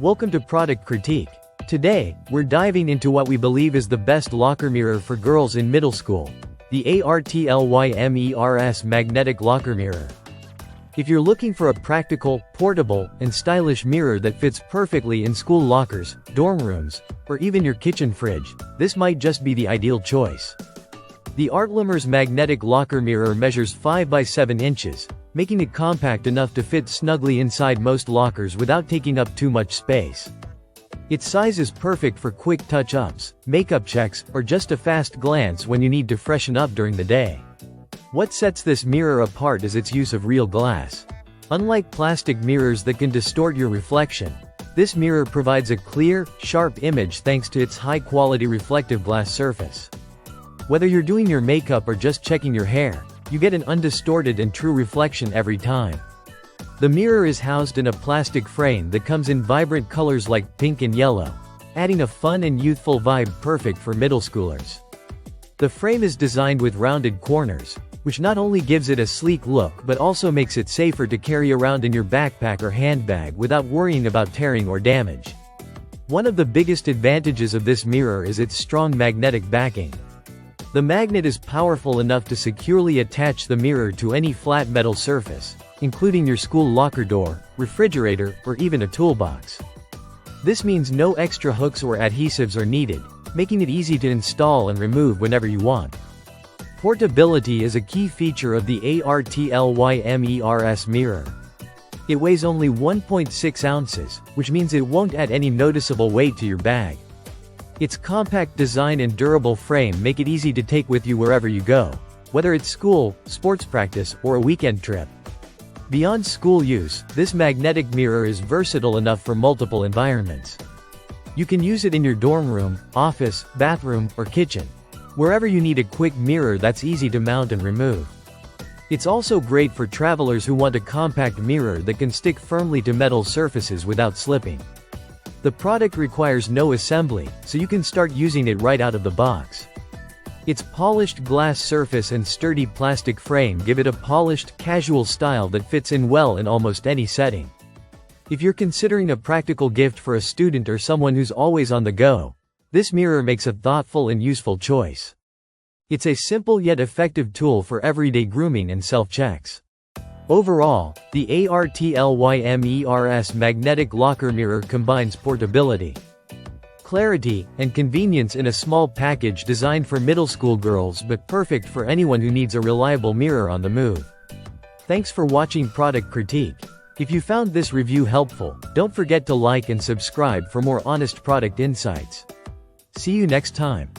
Welcome to Product Critique. Today, we're diving into what we believe is the best locker mirror for girls in middle school, the ARTLYMERS Magnetic Locker Mirror. If you're looking for a practical, portable, and stylish mirror that fits perfectly in school lockers, dorm rooms, or even your kitchen fridge, this might just be the ideal choice. The ARTLYMERS Magnetic Locker Mirror measures 5 by 7 inches, making it compact enough to fit snugly inside most lockers without taking up too much space. Its size is perfect for quick touch-ups, makeup checks, or just a fast glance when you need to freshen up during the day. What sets this mirror apart is its use of real glass. Unlike plastic mirrors that can distort your reflection, this mirror provides a clear, sharp image thanks to its high-quality reflective glass surface. Whether you're doing your makeup or just checking your hair, you get an undistorted and true reflection every time. The mirror is housed in a plastic frame that comes in vibrant colors like pink and yellow, adding a fun and youthful vibe perfect for middle schoolers. The frame is designed with rounded corners, which not only gives it a sleek look but also makes it safer to carry around in your backpack or handbag without worrying about tearing or damage. One of the biggest advantages of this mirror is its strong magnetic backing. The magnet is powerful enough to securely attach the mirror to any flat metal surface, including your school locker door, refrigerator, or even a toolbox. This means no extra hooks or adhesives are needed, making it easy to install and remove whenever you want. Portability is a key feature of the ARTLYMERS mirror. It weighs only 1.6 ounces, which means it won't add any noticeable weight to your bag. Its compact design and durable frame make it easy to take with you wherever you go, whether it's school, sports practice, or a weekend trip. Beyond school use, this magnetic mirror is versatile enough for multiple environments. You can use it in your dorm room, office, bathroom, or kitchen, wherever you need a quick mirror that's easy to mount and remove. It's also great for travelers who want a compact mirror that can stick firmly to metal surfaces without slipping. The product requires no assembly, so you can start using it right out of the box. Its polished glass surface and sturdy plastic frame give it a polished, casual style that fits in well in almost any setting. If you're considering a practical gift for a student or someone who's always on the go, this mirror makes a thoughtful and useful choice. It's a simple yet effective tool for everyday grooming and self-checks. Overall, the ARTLYMERS Magnetic Locker Mirror combines portability, clarity, and convenience in a small package designed for middle school girls but perfect for anyone who needs a reliable mirror on the move. Thanks for watching Product Critique. If you found this review helpful, don't forget to like and subscribe for more honest product insights. See you next time.